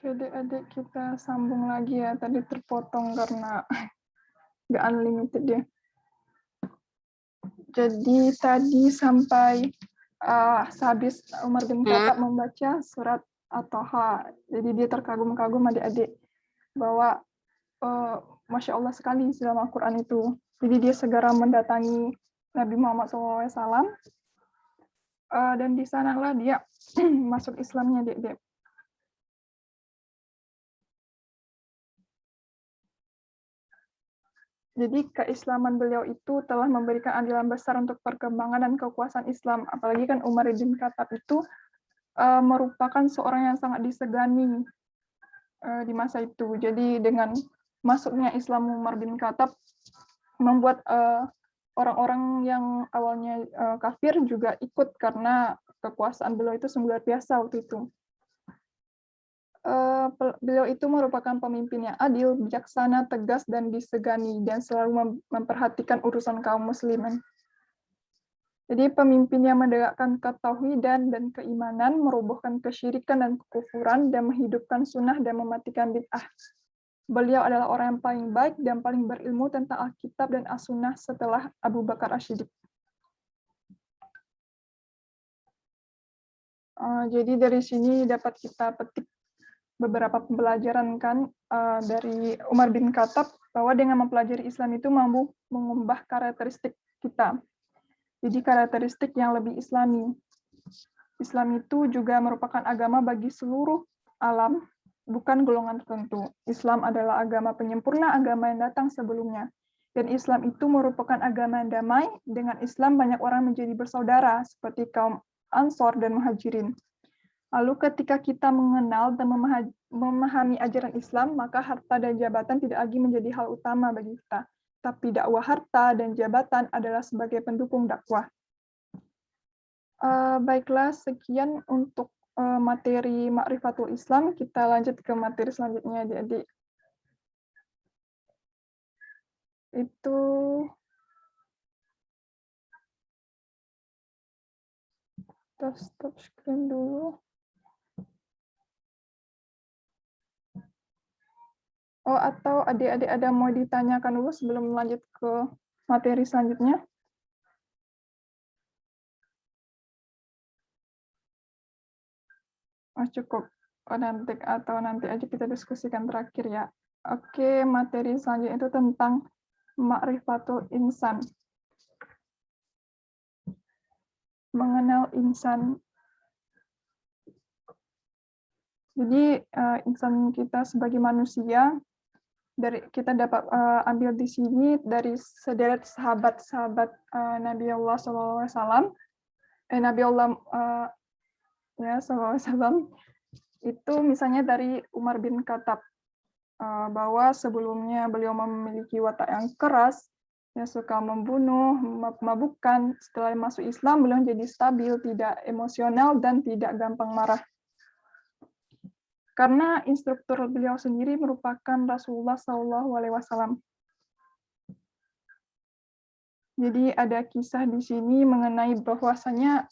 Oke, adik-adik, kita sambung lagi ya. Tadi terpotong karena nggak unlimited ya. Jadi tadi sampai sehabis Umar bin Khattab membaca surat At-Taha. Jadi dia terkagum-kagum adik-adik bahwa Masya Allah sekali dalam Al-Quran itu. Jadi dia segera mendatangi Nabi Muhammad SAW dan di sanalah dia masuk Islamnya, adik-adik. Jadi keislaman beliau itu telah memberikan andalan besar untuk perkembangan dan kekuasaan Islam. Apalagi kan Umar bin Khattab itu merupakan seorang yang sangat disegani di masa itu. Jadi dengan masuknya Islam Umar bin Khattab membuat orang-orang yang awalnya kafir juga ikut karena kekuasaan beliau itu luar biasa waktu itu. Beliau itu merupakan pemimpin yang adil, bijaksana, tegas, dan disegani, dan selalu memperhatikan urusan kaum muslimin. Jadi pemimpin yang menegakkan ketauhidan dan keimanan, merobohkan kesyirikan dan kekufuran, dan menghidupkan sunnah dan mematikan bid'ah. Beliau adalah orang yang paling baik dan paling berilmu tentang Alkitab dan As-Sunnah setelah Abu Bakar As-Siddiq. Jadi dari sini dapat kita petik beberapa pembelajaran kan dari Umar bin Khattab bahwa dengan mempelajari Islam itu mampu mengubah karakteristik kita. Jadi karakteristik yang lebih Islami. Islam itu juga merupakan agama bagi seluruh alam, bukan golongan tertentu. Islam adalah agama penyempurna agama yang datang sebelumnya. Dan Islam itu merupakan agama yang damai. Dengan Islam banyak orang menjadi bersaudara seperti kaum Ansor dan Muhajirin. Lalu ketika kita mengenal dan memahami ajaran Islam, maka harta dan jabatan tidak lagi menjadi hal utama bagi kita. Tapi dakwah harta dan jabatan adalah sebagai pendukung dakwah. Baiklah, sekian untuk materi Ma'rifatul Islam. Kita lanjut ke materi selanjutnya, adik-adik. Itu kita stop screen dulu. Oh, atau adik-adik ada mau ditanyakan dulu sebelum lanjut ke materi selanjutnya? Oh, cukup. Oh, nanti aja kita diskusikan terakhir ya. Oke, materi selanjutnya itu tentang Ma'rifatul Insan. Mengenal insan. Jadi insan kita sebagai manusia kita dapat ambil di sini dari sederet sahabat-sahabat Nabi Allah SAW, Nabi Allah SAW itu misalnya dari Umar bin Khattab bahwa sebelumnya beliau memiliki watak yang keras, yang suka membunuh, memabukkan. Setelah masuk Islam beliau jadi stabil, tidak emosional dan tidak gampang marah. Karena instruktur beliau sendiri merupakan Rasulullah SAW. Jadi ada kisah di sini mengenai bahwasanya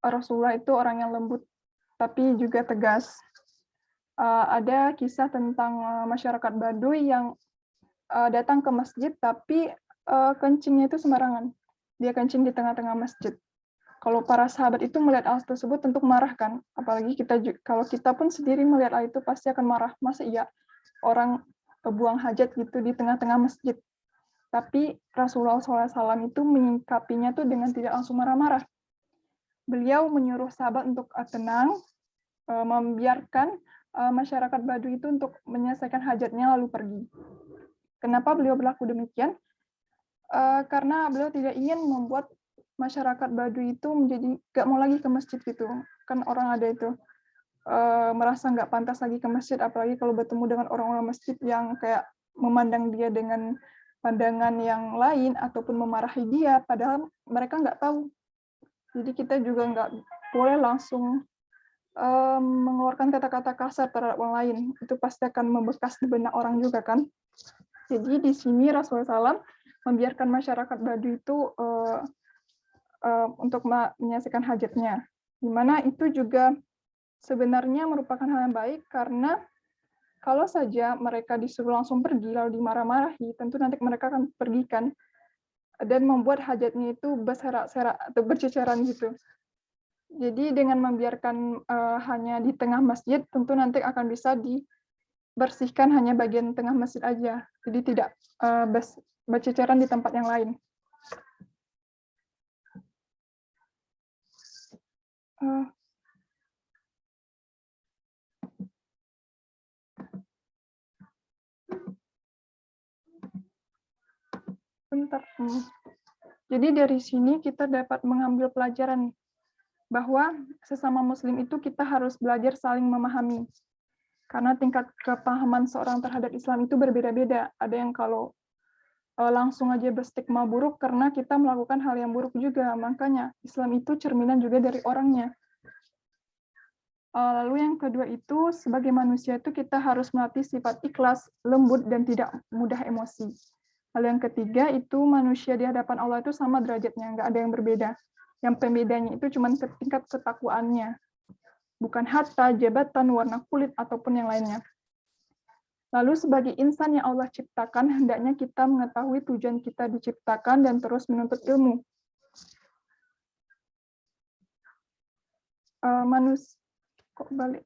Rasulullah itu orang yang lembut, tapi juga tegas. Ada kisah tentang masyarakat Baduy yang datang ke masjid, tapi kencingnya itu sembarangan. Dia kencing di tengah-tengah masjid. Kalau para sahabat itu melihat hal tersebut tentu marah kan, apalagi kalau kita pun sendiri melihat hal itu pasti akan marah. Masa iya orang buang hajat gitu di tengah-tengah masjid. Tapi Rasulullah SAW itu menyikapinya tuh dengan tidak langsung marah-marah. Beliau menyuruh sahabat untuk tenang, membiarkan masyarakat Baduy itu untuk menyelesaikan hajatnya lalu pergi. Kenapa beliau berlaku demikian? Karena beliau tidak ingin membuat masyarakat Baduy itu menjadi gak mau lagi ke masjid gitu. Kan orang ada itu merasa nggak pantas lagi ke masjid, apalagi kalau bertemu dengan orang-orang masjid yang kayak memandang dia dengan pandangan yang lain ataupun memarahi dia, padahal mereka nggak tahu. Jadi kita juga nggak boleh langsung mengeluarkan kata-kata kasar terhadap orang lain. Itu pasti akan membekas di benak orang juga kan. Jadi di sini Rasulullah SAW membiarkan masyarakat Baduy itu untuk menyelesaikan hajatnya. Di mana itu juga sebenarnya merupakan hal yang baik karena kalau saja mereka disuruh langsung pergi lalu dimarah-marahi, tentu nanti mereka akan pergi kan, dan membuat hajatnya itu berserak-serak atau berceceran gitu. Jadi dengan membiarkan hanya di tengah masjid, tentu nanti akan bisa dibersihkan hanya bagian tengah masjid aja. Jadi tidak berceceran di tempat yang lain. Bentar. Jadi dari sini kita dapat mengambil pelajaran bahwa sesama muslim itu kita harus belajar saling memahami. Karena tingkat kepahaman seorang terhadap Islam itu berbeda-beda. Ada yang kalau langsung aja berstigma buruk karena kita melakukan hal yang buruk juga. Makanya Islam itu cerminan juga dari orangnya. Lalu yang kedua itu, sebagai manusia itu kita harus melatih sifat ikhlas, lembut, dan tidak mudah emosi. Lalu yang ketiga itu manusia di hadapan Allah itu sama derajatnya, nggak ada yang berbeda. Yang pembedanya itu cuma tingkat ketakwaannya, bukan harta, jabatan, warna kulit, ataupun yang lainnya. Lalu sebagai insan yang Allah ciptakan, hendaknya kita mengetahui tujuan kita diciptakan dan terus menuntut ilmu. Manusia, kok balik?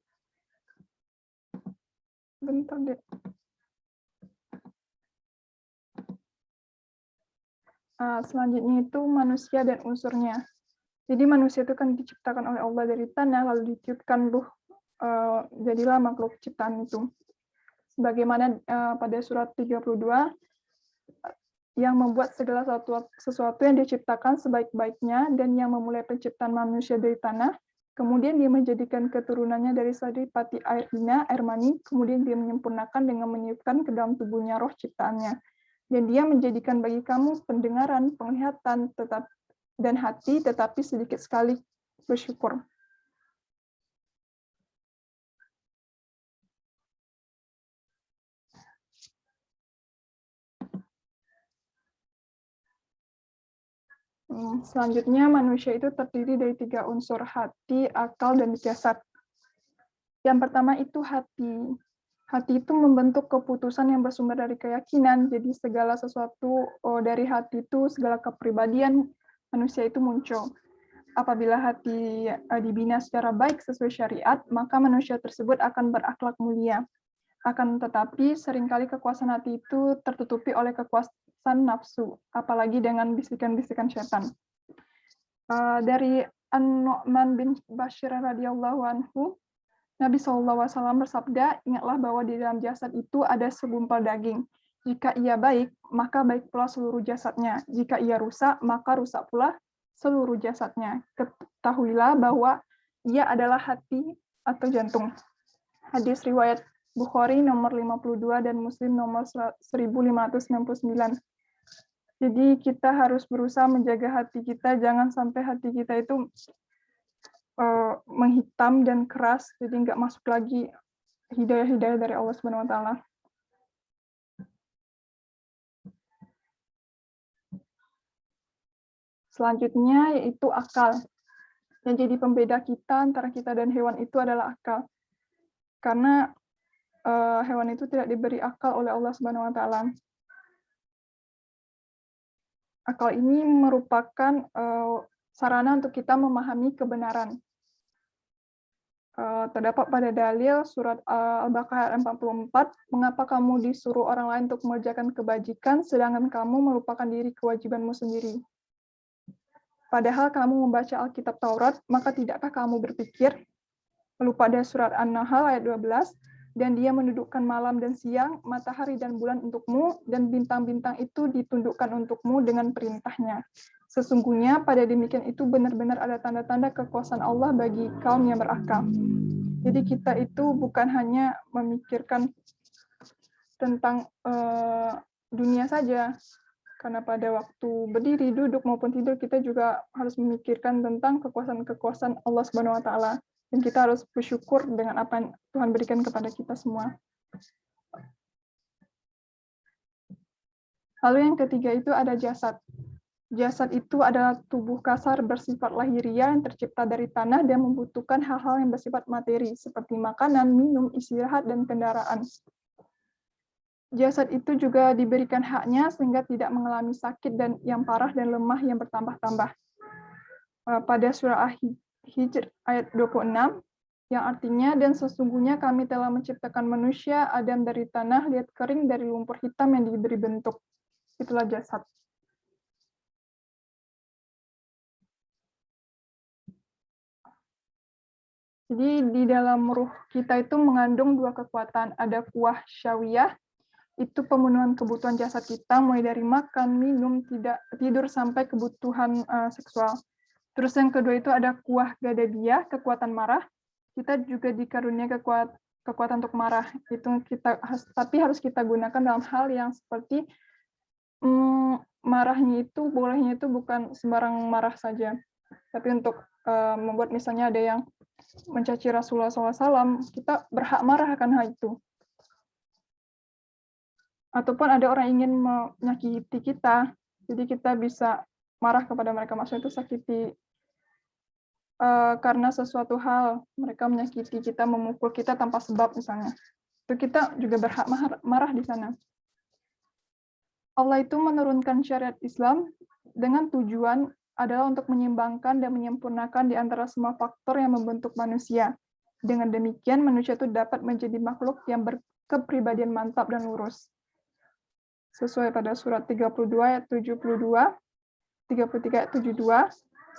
Bentar deh. Selanjutnya itu manusia dan unsurnya. Jadi manusia itu kan diciptakan oleh Allah dari tanah, lalu ditiupkan ruh, jadilah makhluk ciptaan itu. Sebagaimana pada surat 32, yang membuat segala sesuatu yang diciptakan sebaik-baiknya, dan yang memulai penciptaan manusia dari tanah, kemudian dia menjadikan keturunannya dari saripati air hina, air mani, kemudian dia menyempurnakan dengan meniupkan ke dalam tubuhnya roh ciptaannya. Dan dia menjadikan bagi kamu pendengaran, penglihatan, dan hati, tetapi sedikit sekali bersyukur. Selanjutnya, manusia itu terdiri dari 3 unsur, hati, akal, dan jasad. Yang pertama itu hati. Hati itu membentuk keputusan yang bersumber dari keyakinan, jadi segala sesuatu dari hati itu, segala kepribadian manusia itu muncul. Apabila hati dibina secara baik sesuai syariat, maka manusia tersebut akan berakhlak mulia. Akan tetapi, seringkali kekuasaan hati itu tertutupi oleh kekuasaan nafsu, apalagi dengan bisikan-bisikan setan. Dari An-Nu'man bin Bashir radhiyallahu anhu, Nabi SAW bersabda, ingatlah bahwa di dalam jasad itu ada segumpal daging. Jika ia baik, maka baik pula seluruh jasadnya. Jika ia rusak, maka rusak pula seluruh jasadnya. Ketahuilah bahwa ia adalah hati atau jantung. Hadis riwayat Bukhari nomor 52 dan Muslim nomor 1599. Jadi kita harus berusaha menjaga hati kita, jangan sampai hati kita itu menghitam dan keras, jadi nggak masuk lagi hidayah-hidayah dari Allah Subhanahu Wa Taala. Selanjutnya yaitu akal. Yang jadi pembeda kita antara kita dan hewan itu adalah akal. Karena hewan itu tidak diberi akal oleh Allah Subhanahu Wa Taala. Akal ini merupakan sarana untuk kita memahami kebenaran. Terdapat pada dalil surat Al-Baqarah 44, mengapa kamu disuruh orang lain untuk mengerjakan kebajikan, sedangkan kamu melupakan diri kewajibanmu sendiri. Padahal kamu membaca Alkitab Taurat, maka tidakkah kamu berpikir, lalu pada surat An-Nahl ayat 12, dan dia mendudukkan malam dan siang, matahari dan bulan untukmu, dan bintang-bintang itu ditundukkan untukmu dengan perintahnya. Sesungguhnya pada demikian itu benar-benar ada tanda-tanda kekuasaan Allah bagi kaum yang berakal. Jadi kita itu bukan hanya memikirkan tentang dunia saja, karena pada waktu berdiri, duduk, maupun tidur, kita juga harus memikirkan tentang kekuasaan-kekuasaan Allah Subhanahu Wa Taala. Dan kita harus bersyukur dengan apa yang Tuhan berikan kepada kita semua. Lalu yang ketiga itu ada jasad. Jasad itu adalah tubuh kasar bersifat lahiriah yang tercipta dari tanah dan membutuhkan hal-hal yang bersifat materi, seperti makanan, minum, istirahat, dan kendaraan. Jasad itu juga diberikan haknya sehingga tidak mengalami sakit dan yang parah dan lemah yang bertambah-tambah. Pada surah Al-Hijr ayat 26, yang artinya, dan sesungguhnya kami telah menciptakan manusia, Adam dari tanah, liat kering dari lumpur hitam yang diberi bentuk. Itulah jasad. Jadi di dalam ruh kita itu mengandung dua kekuatan. Ada kuah syawiyah, itu pemenuhan kebutuhan jasad kita, mulai dari makan, minum, tidur, sampai kebutuhan seksual. Terus yang kedua itu ada kuah gadabiyah, kekuatan marah. Kita juga dikarunia kekuatan untuk marah. Tapi harus kita gunakan dalam hal yang seperti marahnya itu, bolehnya itu bukan sembarang marah saja. Tapi untuk membuat misalnya ada yang mencaci Rasulullah SAW, kita berhak marah akan hal itu. Ataupun ada orang yang ingin menyakiti kita, jadi kita bisa marah kepada mereka. Maksudnya itu sakiti karena sesuatu hal, mereka menyakiti kita, memukul kita tanpa sebab misalnya. Itu kita juga berhak marah di sana. Allah itu menurunkan syariat Islam dengan tujuan adalah untuk menyeimbangkan dan menyempurnakan di antara semua faktor yang membentuk manusia. Dengan demikian, manusia itu dapat menjadi makhluk yang berkepribadian mantap dan lurus. Sesuai pada surat 32 ayat 72, 33 ayat 72,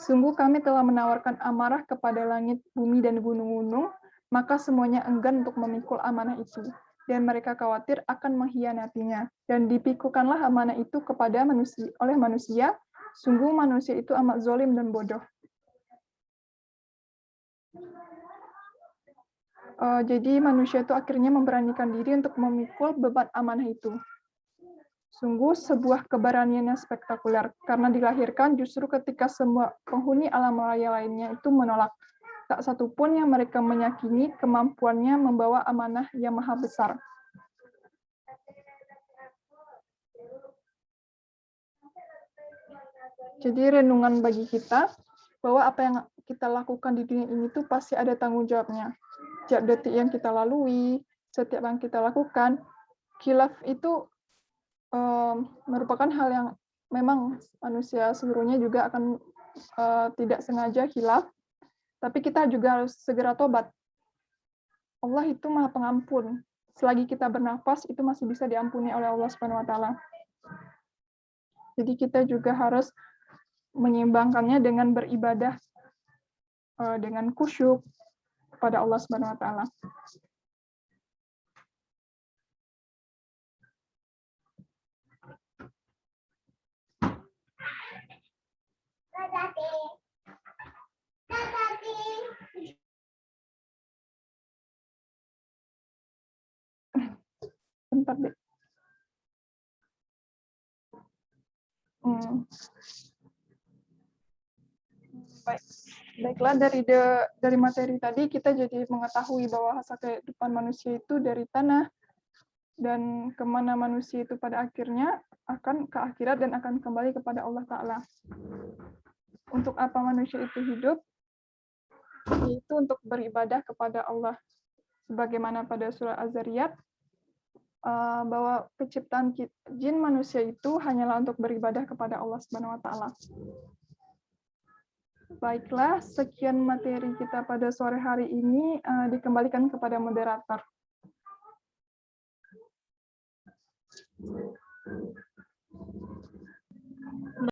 sungguh kami telah menawarkan amarah kepada langit, bumi, dan gunung-gunung, maka semuanya enggan untuk memikul amanah itu. Dan mereka khawatir akan mengkhianatinya. Dan dipikukanlah amanah itu kepada manusia, oleh manusia, sungguh manusia itu amat zalim dan bodoh. Jadi manusia itu akhirnya memberanikan diri untuk memikul beban amanah itu. Sungguh sebuah keberanian yang spektakuler, karena dilahirkan justru ketika semua penghuni alam raya lainnya itu menolak. Tak satu pun yang mereka meyakini kemampuannya membawa amanah yang maha besar. Jadi renungan bagi kita, bahwa apa yang kita lakukan di dunia ini tuh pasti ada tanggung jawabnya. Setiap detik yang kita lalui, setiap yang kita lakukan, khilaf itu merupakan hal yang memang manusia seluruhnya juga akan tidak sengaja khilaf, tapi kita juga harus segera tobat. Allah itu Maha Pengampun. Selagi kita bernafas, itu masih bisa diampuni oleh Allah Subhanahu wa Ta'ala. Jadi kita juga harus menyeimbangkannya dengan beribadah dengan khusyuk kepada Allah Subhanahu wa Ta'ala. Bentar deh. Baiklah, dari materi tadi kita jadi mengetahui bahwa hasil kehidupan manusia itu dari tanah, dan kemana manusia itu pada akhirnya akan ke akhirat dan akan kembali kepada Allah Ta'ala. Untuk apa manusia itu hidup? Yaitu untuk beribadah kepada Allah. Sebagaimana pada surah Az-Zariyat, bahwa penciptaan jin manusia itu hanyalah untuk beribadah kepada Allah Subhanahu wa Ta'ala. Baiklah, sekian materi kita pada sore hari ini, dikembalikan kepada moderator.